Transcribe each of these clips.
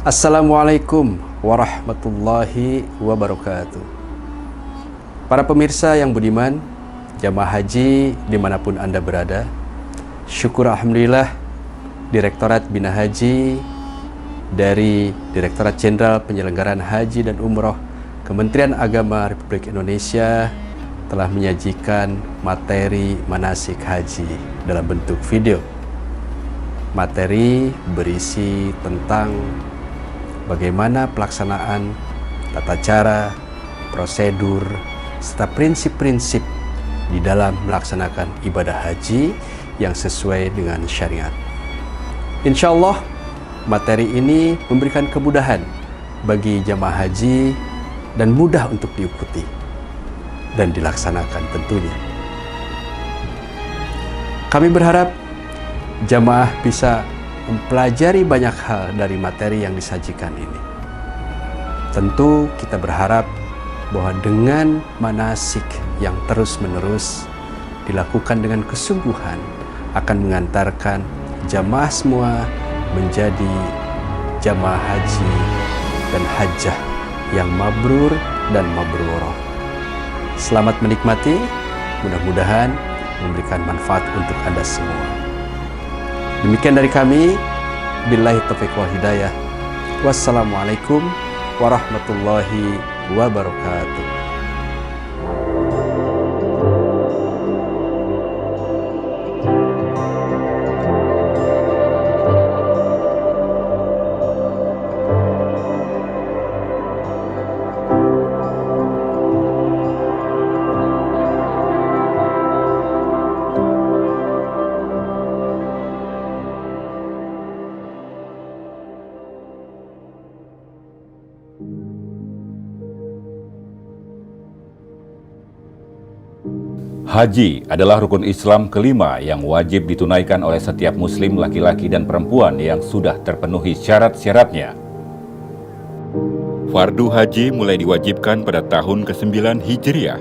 Assalamualaikum warahmatullahi wabarakatuh. Para pemirsa yang budiman, jamaah haji dimanapun Anda berada, syukur alhamdulillah Direktorat Bina Haji dari Direktorat Jenderal Penyelenggaraan Haji dan Umroh Kementerian Agama Republik Indonesia telah menyajikan materi manasik haji dalam bentuk video. Materi berisi tentang bagaimana pelaksanaan, tata cara, prosedur, serta prinsip-prinsip di dalam melaksanakan ibadah haji yang sesuai dengan syariat. Insya Allah, materi ini memberikan kemudahan bagi jamaah haji dan mudah untuk diikuti dan dilaksanakan tentunya. Kami berharap jamaah bisa mempelajari banyak hal dari materi yang disajikan ini. Tentu kita berharap bahwa dengan manasik yang terus-menerus dilakukan dengan kesungguhan akan mengantarkan jamaah semua menjadi jamaah haji dan hajjah yang mabrur dan mabrurah. Selamat menikmati, mudah-mudahan memberikan manfaat untuk Anda semua. Demikian dari kami, billahi taufiq wal hidayah. Wassalamualaikum warahmatullahi wabarakatuh. Haji adalah rukun Islam kelima yang wajib ditunaikan oleh setiap muslim laki-laki dan perempuan yang sudah terpenuhi syarat-syaratnya. Fardu haji mulai diwajibkan pada tahun ke-9 Hijriah.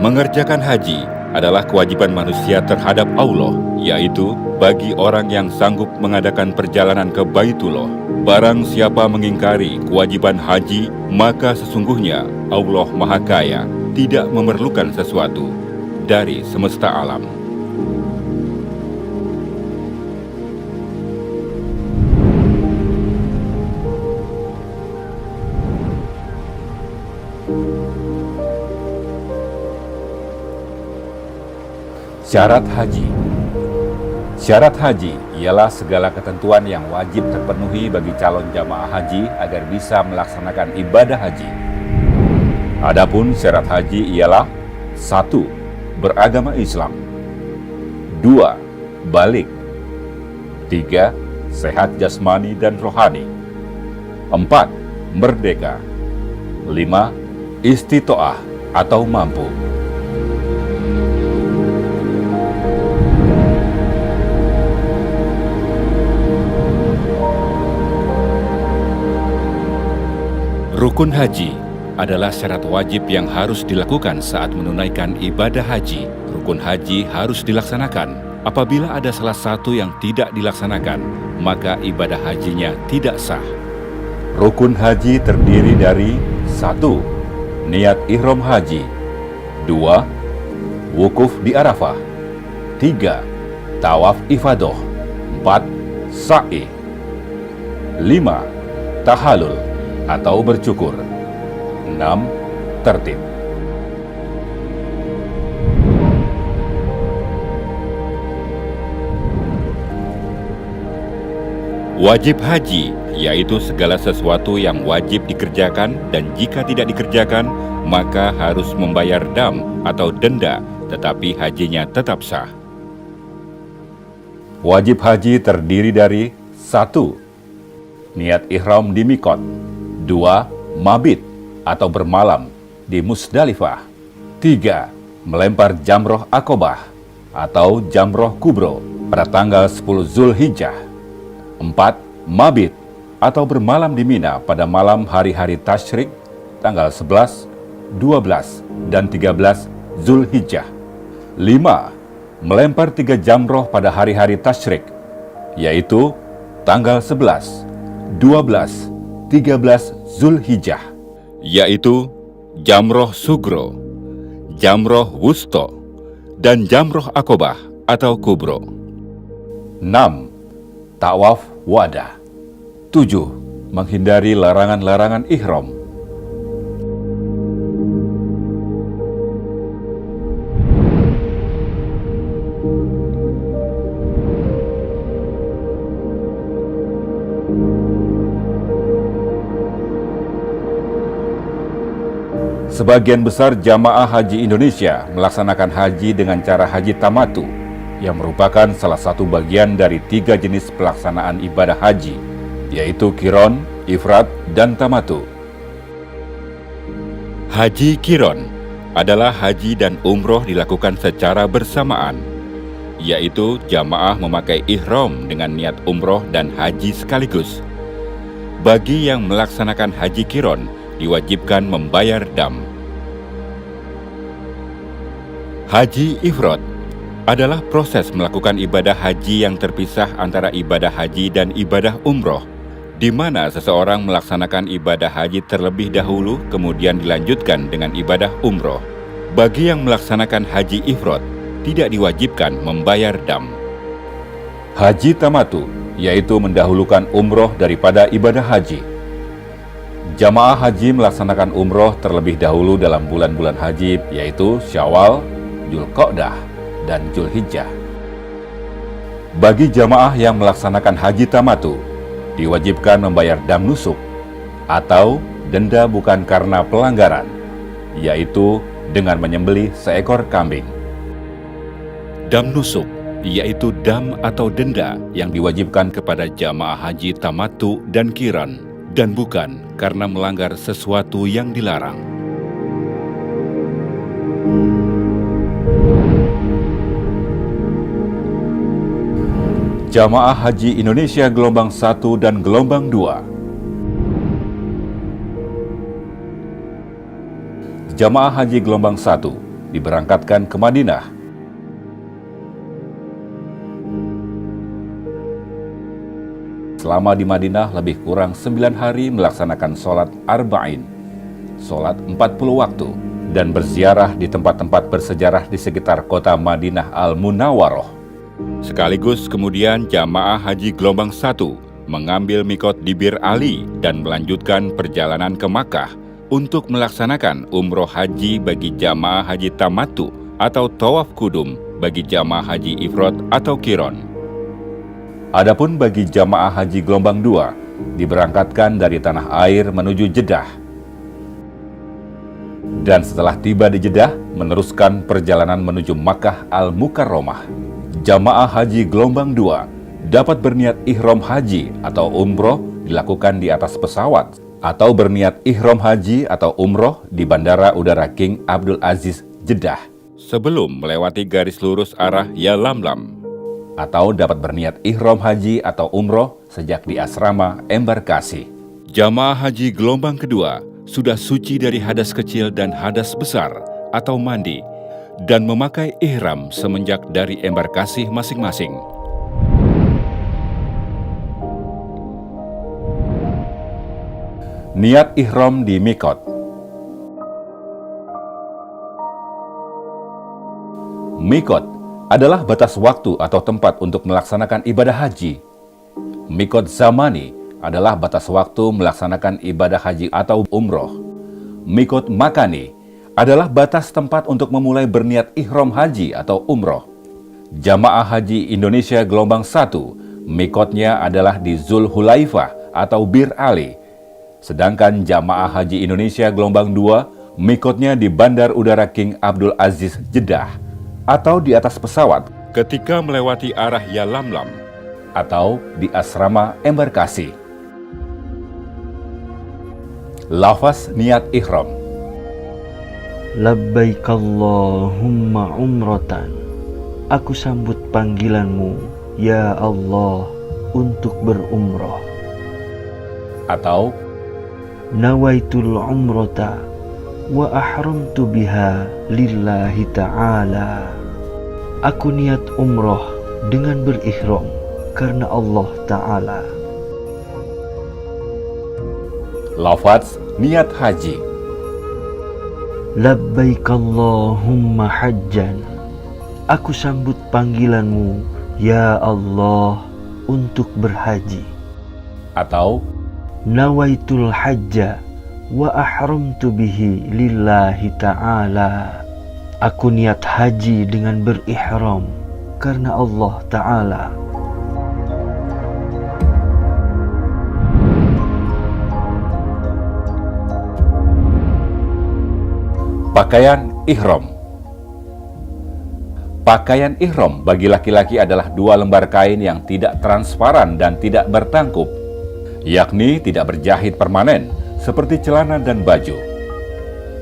Mengerjakan haji adalah kewajiban manusia terhadap Allah, yaitu bagi orang yang sanggup mengadakan perjalanan ke Baitullah. Barang siapa mengingkari kewajiban haji, maka sesungguhnya Allah Maha Kaya tidak memerlukan sesuatu dari semesta alam. Syarat haji. Syarat haji ialah segala ketentuan yang wajib terpenuhi bagi calon jamaah haji agar bisa melaksanakan ibadah haji. Adapun syarat haji ialah 1. Beragama Islam, 2. Balik, 3. Sehat jasmani dan rohani, 4. Merdeka, 5. Istitoah atau mampu. Rukun haji adalah syarat wajib yang harus dilakukan saat menunaikan ibadah haji. Rukun haji harus dilaksanakan. Apabila ada salah satu yang tidak dilaksanakan, maka ibadah hajinya tidak sah. Rukun haji terdiri dari 1. Niat ihram haji, 2. Wukuf di Arafah, 3. Tawaf ifadah, 4. Sa'i, 5. Tahalul atau bercukur, 6. Tertib. Wajib haji yaitu segala sesuatu yang wajib dikerjakan dan jika tidak dikerjakan maka harus membayar dam atau denda, tetapi hajinya tetap sah. Wajib haji terdiri dari 1. Niat ihram di Mikot, 2. Mabit atau bermalam di Musdalifah, 3. Melempar jamroh Aqobah atau jamroh kubro pada tanggal 10 Zulhijjah, 4. Mabit atau bermalam di Mina pada malam hari-hari tasyrik tanggal 11, 12, dan 13 Zulhijjah, 5. melempar 3 jamroh pada hari-hari tasyrik, yaitu tanggal 11, 12, 13 Zulhijjah, yaitu jamroh sugro, jamroh wusto, dan jamroh akobah atau kubro. 6. Tawaf wadah. 7. Menghindari larangan-larangan ihram. Sebagian besar jamaah haji Indonesia melaksanakan haji dengan cara haji tamatu, yang merupakan salah satu bagian dari 3 jenis pelaksanaan ibadah haji, yaitu Qiron, Ifrat, dan Tamatu. Haji Qiron adalah haji dan umroh dilakukan secara bersamaan, yaitu jamaah memakai ihram dengan niat umroh dan haji sekaligus. Bagi yang melaksanakan haji Qiron, diwajibkan membayar dam. Haji Ifrat adalah proses melakukan ibadah haji yang terpisah antara ibadah haji dan ibadah umroh, di mana seseorang melaksanakan ibadah haji terlebih dahulu kemudian dilanjutkan dengan ibadah umroh. Bagi yang melaksanakan haji Ifrat, tidak diwajibkan membayar dam. Haji Tamatu, yaitu mendahulukan umroh daripada ibadah haji. Jamaah haji melaksanakan umroh terlebih dahulu dalam bulan-bulan haji, yaitu Syawal, Dzulqa'dah, dan Dzulhijjah. Bagi jamaah yang melaksanakan haji tamatu, diwajibkan membayar dam nusuk atau denda bukan karena pelanggaran, yaitu dengan menyembelih seekor kambing. Dam nusuk, yaitu dam atau denda yang diwajibkan kepada jamaah haji tamatu dan qiran, dan bukan karena melanggar sesuatu yang dilarang. Jamaah Haji Indonesia gelombang 1 dan gelombang 2. Jamaah Haji gelombang 1 diberangkatkan ke Madinah. Selama di Madinah lebih kurang 9 hari melaksanakan sholat arba'in, sholat 40 waktu, dan berziarah di tempat-tempat bersejarah di sekitar kota Madinah Al-Munawwaroh. Sekaligus kemudian jamaah haji gelombang 1 mengambil mikot di Bir Ali dan melanjutkan perjalanan ke Makkah untuk melaksanakan umroh haji bagi jamaah haji tamatu atau tawaf kudum bagi jamaah haji ifrat atau qiron. Adapun bagi jamaah haji gelombang 2 diberangkatkan dari tanah air menuju Jeddah. Dan setelah tiba di Jeddah meneruskan perjalanan menuju Makkah Al-Mukarramah. Jamaah haji gelombang 2 dapat berniat ihram haji atau umroh dilakukan di atas pesawat, atau berniat ihram haji atau umroh di Bandara Udara King Abdul Aziz Jeddah sebelum melewati garis lurus arah Yalamlam, atau dapat berniat ihram haji atau umroh sejak di asrama embarkasi. Jamaah haji gelombang kedua sudah suci dari hadas kecil dan hadas besar atau mandi, dan memakai ihram semenjak dari embarkasi masing-masing. Niat ihram di mikot. Mikot adalah batas waktu atau tempat untuk melaksanakan ibadah haji. Mikot zamani adalah batas waktu melaksanakan ibadah haji atau umroh. Mikot makani adalah batas tempat untuk memulai berniat ihram haji atau umroh. Jamaah Haji Indonesia gelombang 1, mikotnya adalah di Zulhulaifah atau Bir Ali. Sedangkan Jamaah Haji Indonesia gelombang 2, mikotnya di Bandar Udara King Abdul Aziz Jeddah, atau di atas pesawat ketika melewati arah Yalamlam, atau di asrama embarkasi. Lafaz niat ihram. Labbaik Allahumma umratan. Aku sambut panggilanmu, ya Allah, untuk berumroh. Atau Nawaitul umrata wa ahramtu biha lillahi ta'ala. Aku niat umroh dengan berihram karena Allah Ta'ala. Lafaz niat haji. Labbaik Allahumma hajjan. Aku sambut panggilanmu, ya Allah, untuk berhaji. Atau Nawaitul hajja wa ahramtu bihi lillahi ta'ala. Aku niat haji dengan berihram karena Allah Ta'ala. pakaian ihram. Pakaian ihram bagi laki-laki adalah 2 lembar kain yang tidak transparan dan tidak bertangkup, yakni tidak berjahit permanen seperti celana dan baju.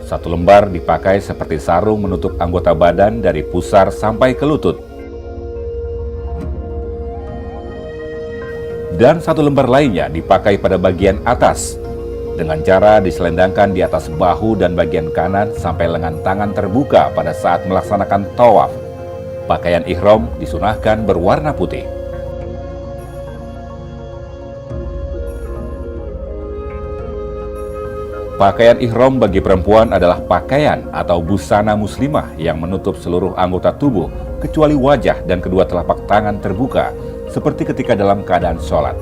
1 lembar dipakai seperti sarung menutup anggota badan dari pusar sampai ke lutut. Dan 1 lembar lainnya dipakai pada bagian atas, dengan cara diselendangkan di atas bahu dan bagian kanan sampai lengan tangan terbuka pada saat melaksanakan tawaf. Pakaian ihram disunahkan berwarna putih. Pakaian ihram bagi perempuan adalah pakaian atau busana muslimah yang menutup seluruh anggota tubuh kecuali wajah dan kedua telapak tangan terbuka seperti ketika dalam keadaan sholat.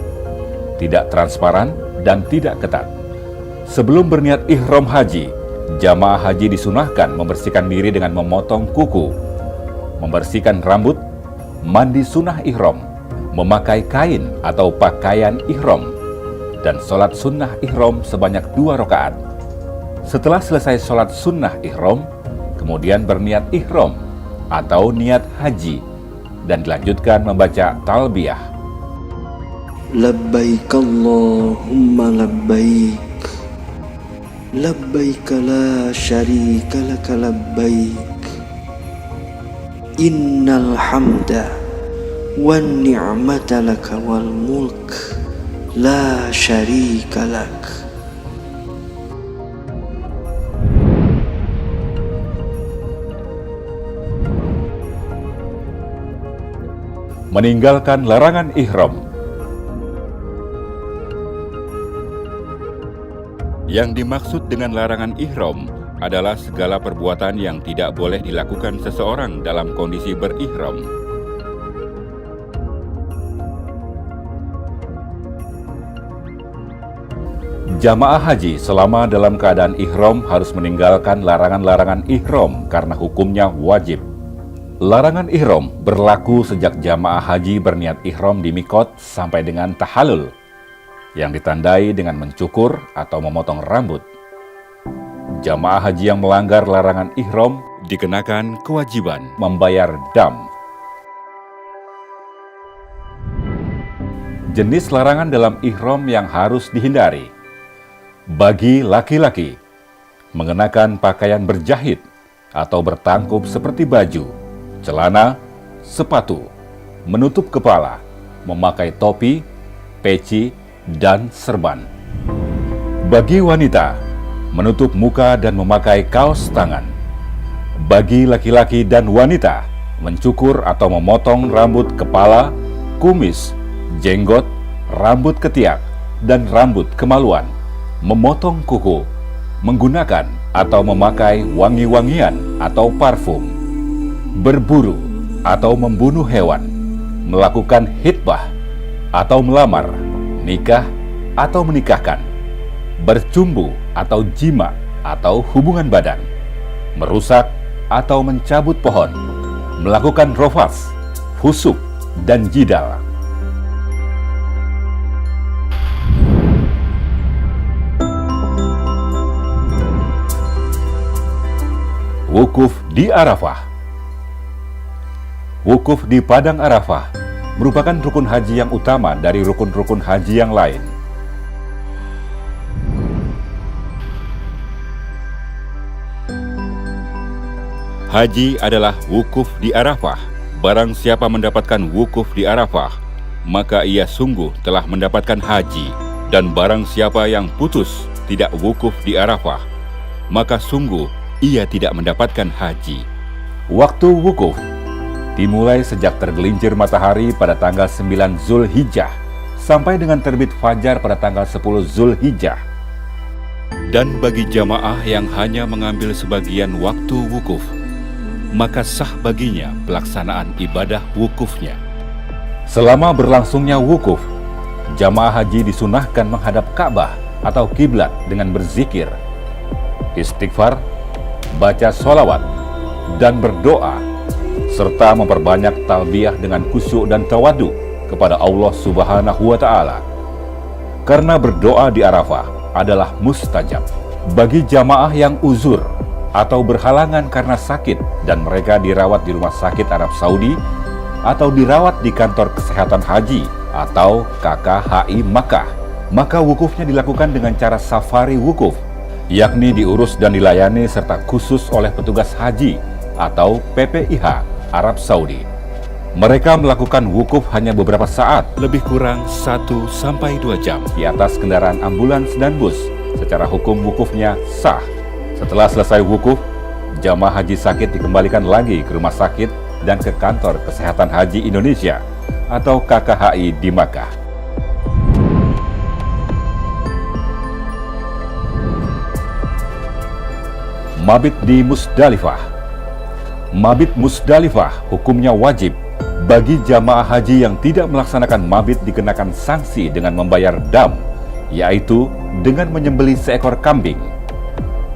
Tidak transparan dan tidak ketat. Sebelum berniat ihram haji, jamaah haji disunahkan membersihkan diri dengan memotong kuku, membersihkan rambut, mandi sunnah ihram, memakai kain atau pakaian ihram, dan sholat sunnah ihram sebanyak 2 rakaat. Setelah selesai sholat sunnah ihram, kemudian berniat ihram atau niat haji, dan dilanjutkan membaca talbiyah. Labbaik Allahumma labbaik. Labbaik la syarika laka labbaik. Innal hamda wan ni'mata laka wal mulk la syarika lak. Meninggalkan larangan ihram. Yang dimaksud dengan larangan ihram adalah segala perbuatan yang tidak boleh dilakukan seseorang dalam kondisi berihram. Jamaah haji selama dalam keadaan ihram harus meninggalkan larangan-larangan ihram karena hukumnya wajib. Larangan ihram berlaku sejak jamaah haji berniat ihram di mikot sampai dengan tahallul, yang ditandai dengan mencukur atau memotong rambut. Jamaah haji yang melanggar larangan ihram dikenakan kewajiban membayar dam. Jenis larangan dalam ihram yang harus dihindari. Bagi laki-laki, mengenakan pakaian berjahit atau bertangkup seperti baju, celana, sepatu, menutup kepala, memakai topi, peci, dan serban. Bagi wanita, menutup muka dan memakai kaos tangan. Bagi laki-laki dan wanita, mencukur atau memotong rambut kepala, kumis, jenggot, rambut ketiak, dan rambut kemaluan, memotong kuku, menggunakan atau memakai wangi-wangian atau parfum, berburu atau membunuh hewan, melakukan hitbah atau melamar, nikah atau menikahkan, bercumbu atau jima atau hubungan badan, merusak atau mencabut pohon, melakukan rofas, fusuk, dan jidal. Wukuf di Arafah. Wukuf di Padang Arafah merupakan rukun haji yang utama dari rukun-rukun haji yang lain. Haji adalah wukuf di Arafah. Barang siapa mendapatkan wukuf di Arafah, maka ia sungguh telah mendapatkan haji. Dan barang siapa yang putus tidak wukuf di Arafah, maka sungguh ia tidak mendapatkan haji. Waktu wukuf. dimulai sejak tergelincir matahari pada tanggal 9 Zulhijjah sampai dengan terbit fajar pada tanggal 10 Zulhijjah. Dan bagi jamaah yang hanya mengambil sebagian waktu wukuf, maka sah baginya pelaksanaan ibadah wukufnya. Selama berlangsungnya wukuf, jamaah haji disunahkan menghadap Ka'bah atau kiblat dengan berzikir, istighfar, baca sholawat, dan berdoa, serta memperbanyak talbiyah dengan khusyuk dan tawadu kepada Allah Subhanahu wa Ta'ala. Karena berdoa di Arafah adalah mustajab. Bagi jamaah yang uzur atau berhalangan karena sakit dan mereka dirawat di rumah sakit Arab Saudi atau dirawat di kantor kesehatan haji atau KKHI Makkah, maka wukufnya dilakukan dengan cara safari wukuf, yakni diurus dan dilayani serta khusus oleh petugas haji atau PPIH Arab Saudi. Mereka melakukan wukuf hanya beberapa saat, lebih kurang 1-2 jam di atas kendaraan ambulans dan bus. Secara hukum wukufnya sah. Setelah selesai wukuf, jamaah haji sakit dikembalikan lagi ke rumah sakit dan ke kantor kesehatan haji Indonesia atau KKHI di Makkah. Mabit di Musdalifah. Mabit Musdalifah hukumnya wajib. Bagi jamaah haji yang tidak melaksanakan mabit dikenakan sanksi dengan membayar dam, yaitu dengan menyembelih seekor kambing.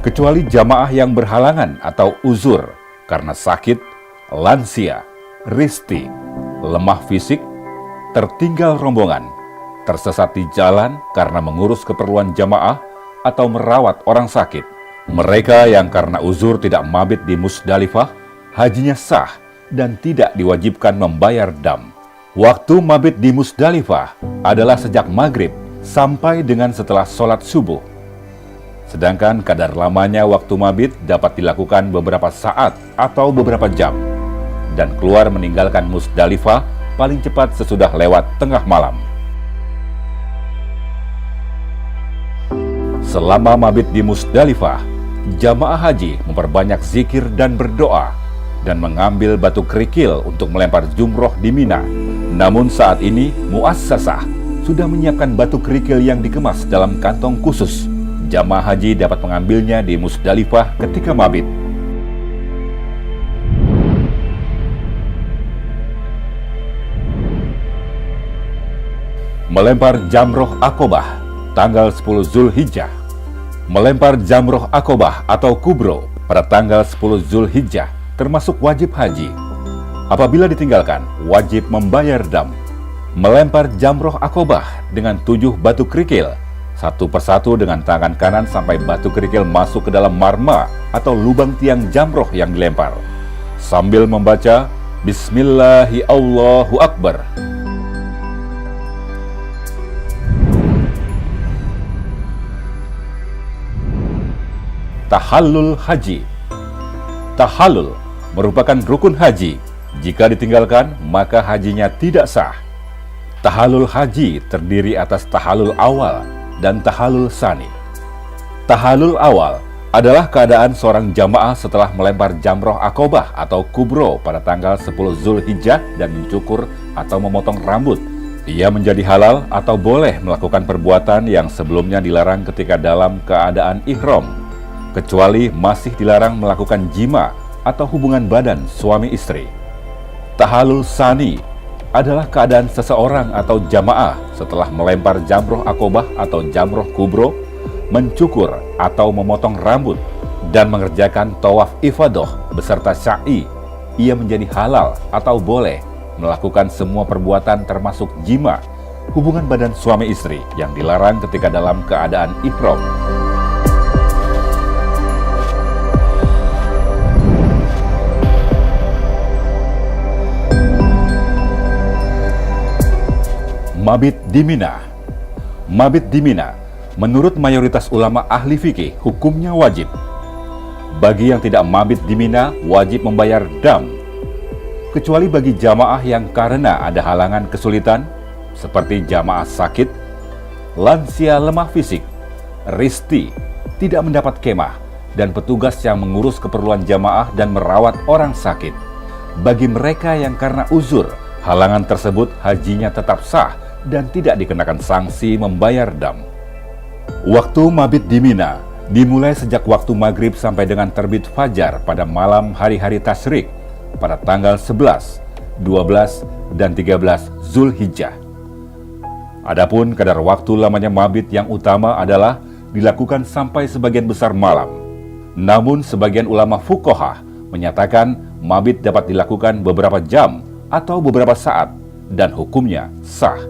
Kecuali jamaah yang berhalangan atau uzur karena sakit, lansia, risti, lemah fisik, tertinggal rombongan, tersesat di jalan karena mengurus keperluan jamaah atau merawat orang sakit. Mereka yang karena uzur tidak mabit di Musdalifah, hajinya sah dan tidak diwajibkan membayar dam. Waktu mabit di Musdalifah adalah sejak maghrib sampai dengan setelah sholat subuh. Sedangkan kadar lamanya waktu mabit dapat dilakukan beberapa saat atau beberapa jam, dan keluar meninggalkan Musdalifah paling cepat sesudah lewat tengah malam. Selama mabit di Musdalifah, jamaah haji memperbanyak zikir dan berdoa, dan mengambil batu kerikil untuk melempar jumroh di Mina. Namun saat ini Muassasah sudah menyiapkan batu kerikil yang dikemas dalam kantong khusus. Jamaah haji dapat mengambilnya di Musdalifah ketika mabit. Melempar jamroh Aqobah tanggal 10 Zulhijjah. Melempar jamroh Aqobah atau kubro pada tanggal 10 Zulhijjah termasuk wajib haji. Apabila ditinggalkan, wajib membayar dam. Melempar jamroh Aqobah dengan 7 batu kerikil, satu persatu dengan tangan kanan sampai batu kerikil masuk ke dalam marma atau lubang tiang jamroh yang dilempar, sambil membaca Bismillahi Allahu Akbar. Tahallul haji. Tahallul merupakan rukun haji. Jika ditinggalkan, maka hajinya tidak sah. Tahallul haji terdiri atas tahallul awal dan tahallul sani. Tahallul awal adalah keadaan seorang jamaah setelah melempar jamroh Aqobah atau kubro pada tanggal 10 Zulhijjah dan mencukur atau memotong rambut. Ia menjadi halal atau boleh melakukan perbuatan yang sebelumnya dilarang ketika dalam keadaan ihram, kecuali masih dilarang melakukan jima atau hubungan badan suami istri. Tahallul sani adalah keadaan seseorang atau jamaah setelah melempar jamroh Aqobah atau jamroh kubro, mencukur atau memotong rambut, dan mengerjakan tawaf ifadah beserta sya'i. Ia menjadi halal atau boleh melakukan semua perbuatan termasuk jima, hubungan badan suami istri yang dilarang ketika dalam keadaan ihram. Mabit di Mina. Mabit di Mina, menurut mayoritas ulama ahli fikih, hukumnya wajib. Bagi yang tidak mabit di Mina, wajib membayar dam. Kecuali bagi jamaah yang karena ada halangan kesulitan, seperti jamaah sakit, lansia lemah fisik, risti, tidak mendapat kemah, dan petugas yang mengurus keperluan jamaah dan merawat orang sakit. bagi mereka yang karena uzur, halangan tersebut hajinya tetap sah dan tidak dikenakan sanksi membayar dam. Waktu mabit di Mina dimulai sejak waktu maghrib sampai dengan terbit fajar pada malam hari-hari tasyrik pada tanggal 11, 12, dan 13 Zulhijjah. Adapun kadar waktu lamanya mabit yang utama adalah dilakukan sampai sebagian besar malam. Namun sebagian ulama fuqaha menyatakan mabit dapat dilakukan beberapa jam atau beberapa saat dan hukumnya sah.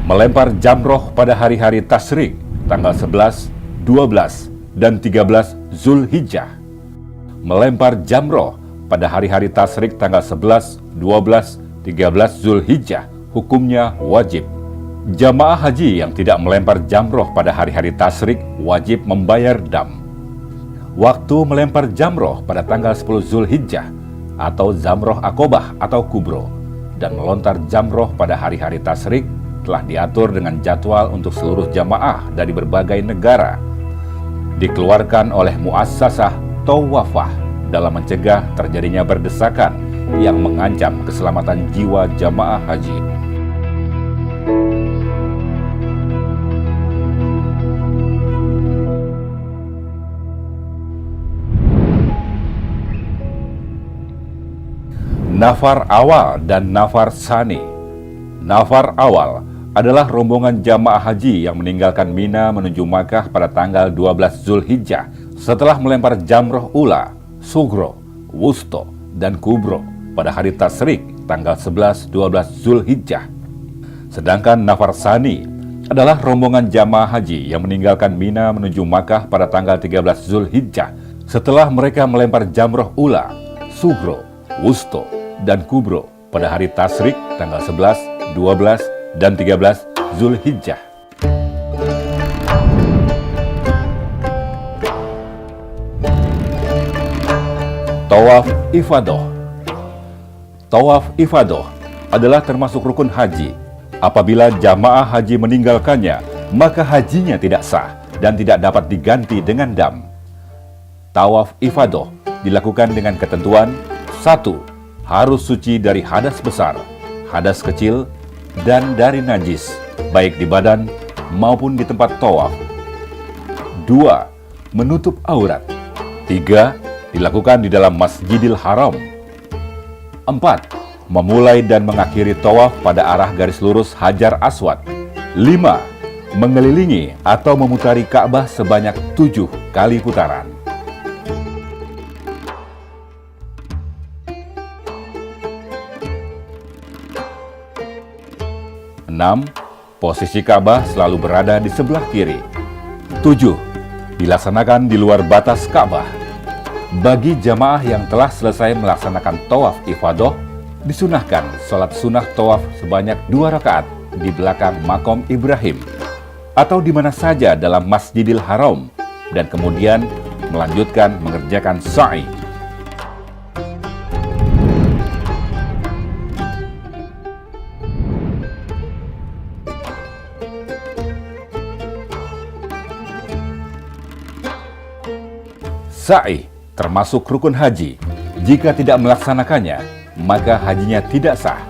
Melempar jamroh pada hari-hari tasyrik tanggal 11, 12, dan 13 Zulhijjah. Melempar jamroh pada hari-hari tasyrik tanggal 11, 12, 13 Zulhijjah hukumnya wajib. Jamaah haji yang tidak melempar jamroh pada hari-hari tasyrik wajib membayar dam. Waktu melempar jamroh pada tanggal 10 Zulhijjah atau zamroh akobah atau kubro dan melontar jamroh pada hari-hari tasyrik telah diatur dengan jadwal untuk seluruh jamaah dari berbagai negara. Dikeluarkan oleh muassasah Tawafah dalam mencegah terjadinya berdesakan yang mengancam keselamatan jiwa jamaah haji. Nafar awal dan nafar sani. Nafar awal adalah rombongan jamaah haji yang meninggalkan Mina menuju Makkah pada tanggal 12 Zulhijjah setelah melempar jamroh ula, sugro, wusto, dan kubro pada hari tasyrik tanggal 11-12 Zulhijjah. Sedangkan nafar sani adalah rombongan jamaah haji yang meninggalkan Mina menuju Makkah pada tanggal 13 Zulhijjah setelah mereka melempar jamroh ula, sugro, wusto, dan kubro pada hari tasyrik tanggal 11, 12, dan 13 Zulhijjah. Tawaf ifadah. Tawaf ifadah adalah termasuk rukun haji. Apabila jamaah haji meninggalkannya, maka hajinya tidak sah dan tidak dapat diganti dengan dam. Tawaf ifadah dilakukan dengan ketentuan: 1. Harus suci dari hadas besar, hadas kecil, dan dari najis, baik di badan maupun di tempat tawaf. 2. Menutup aurat. 3. Dilakukan di dalam Masjidil Haram. 4. Memulai dan mengakhiri tawaf pada arah garis lurus Hajar Aswad. 5. Mengelilingi atau memutari Ka'bah sebanyak 7 kali putaran. 6. Posisi Ka'bah selalu berada di sebelah kiri. 7. Dilaksanakan di luar batas Ka'bah. Bagi jamaah yang telah selesai melaksanakan tawaf ifadah, disunahkan sholat sunnah tawaf sebanyak 2 rakaat di belakang makom Ibrahim atau di mana saja dalam Masjidil Haram dan kemudian melanjutkan mengerjakan sa'i. Sa'i termasuk rukun haji. Jika tidak melaksanakannya, maka hajinya tidak sah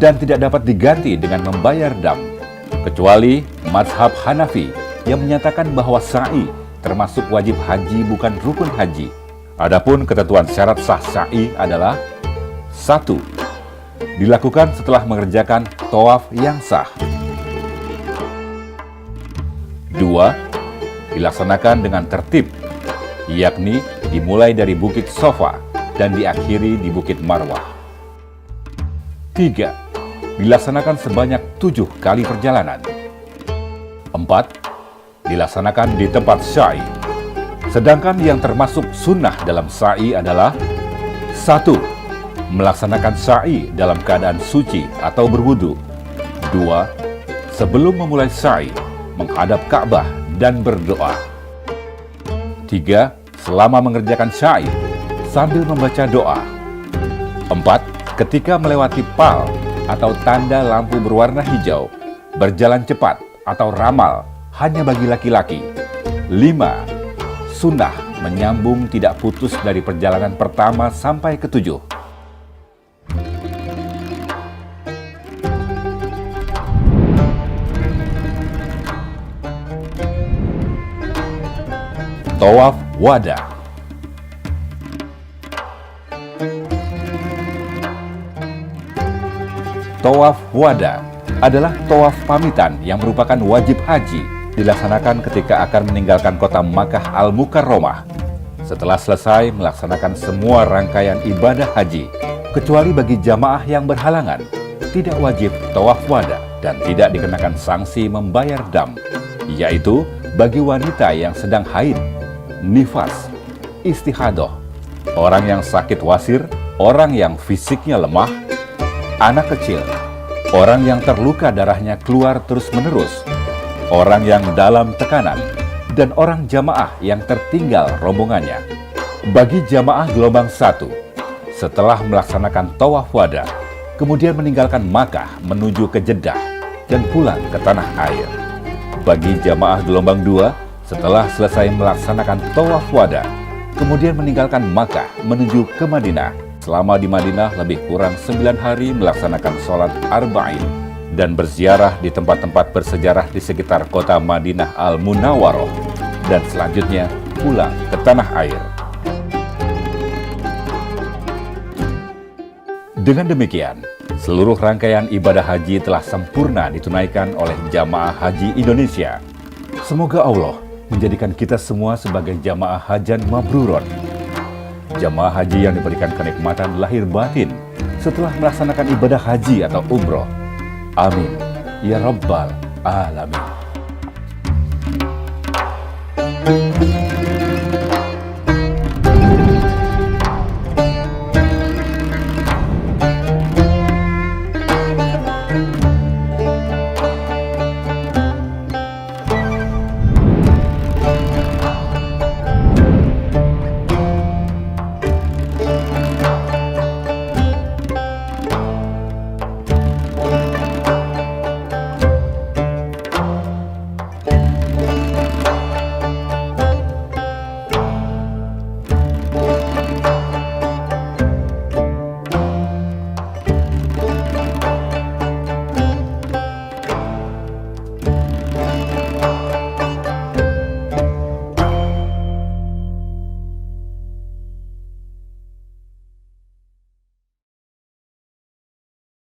dan tidak dapat diganti dengan membayar dam. Kecuali mazhab Hanafi yang menyatakan bahwa sa'i termasuk wajib haji bukan rukun haji. Adapun ketentuan syarat sah sa'i adalah: 1. Dilakukan setelah mengerjakan tawaf yang sah. 2. Dilaksanakan dengan tertib, yakni dimulai dari Bukit Sofa dan diakhiri di Bukit Marwah. 3. Dilaksanakan sebanyak 7 kali perjalanan. 4. Dilaksanakan di tempat sa'i. Sedangkan yang termasuk sunnah dalam sa'i adalah: 1. Melaksanakan sa'i dalam keadaan suci atau berwudu. 2. Sebelum memulai sa'i, menghadap Ka'bah dan berdoa. 3. Selama mengerjakan sa'i sambil membaca doa. 4. Ketika melewati pal atau tanda lampu berwarna hijau, berjalan cepat atau ramal hanya bagi laki-laki. 5. Sunnah menyambung tidak putus dari perjalanan pertama sampai ke-7. Tawaf Wada. Tawaf Wada adalah tawaf pamitan yang merupakan wajib haji dilaksanakan ketika akan meninggalkan kota Makkah Al-Mukarramah. Setelah selesai melaksanakan semua rangkaian ibadah haji, kecuali bagi jamaah yang berhalangan, tidak wajib tawaf wada dan tidak dikenakan sanksi membayar dam, yaitu bagi wanita yang sedang haid, nifas, istihadah, orang yang sakit wasir, orang yang fisiknya lemah, anak kecil, orang yang terluka darahnya keluar terus-menerus, orang yang dalam tekanan, dan orang jamaah yang tertinggal rombongannya. Bagi jamaah gelombang 1, setelah melaksanakan tawaf wada, kemudian meninggalkan Makkah menuju ke Jeddah dan pulang ke tanah air. Bagi jamaah gelombang 2, setelah selesai melaksanakan tawaf wada, kemudian meninggalkan Makkah menuju ke Madinah. Selama di Madinah lebih kurang 9 hari melaksanakan sholat arba'in dan berziarah di tempat-tempat bersejarah di sekitar kota Madinah Al-Munawwaroh, dan selanjutnya pulang ke tanah air. Dengan demikian, seluruh rangkaian ibadah haji telah sempurna ditunaikan oleh jamaah haji Indonesia. Semoga Allah menjadikan kita semua sebagai jamaah hajan mabruron, jamaah haji yang diberikan kenikmatan lahir batin setelah melaksanakan ibadah haji atau umroh. Amin ya rabbal alamin.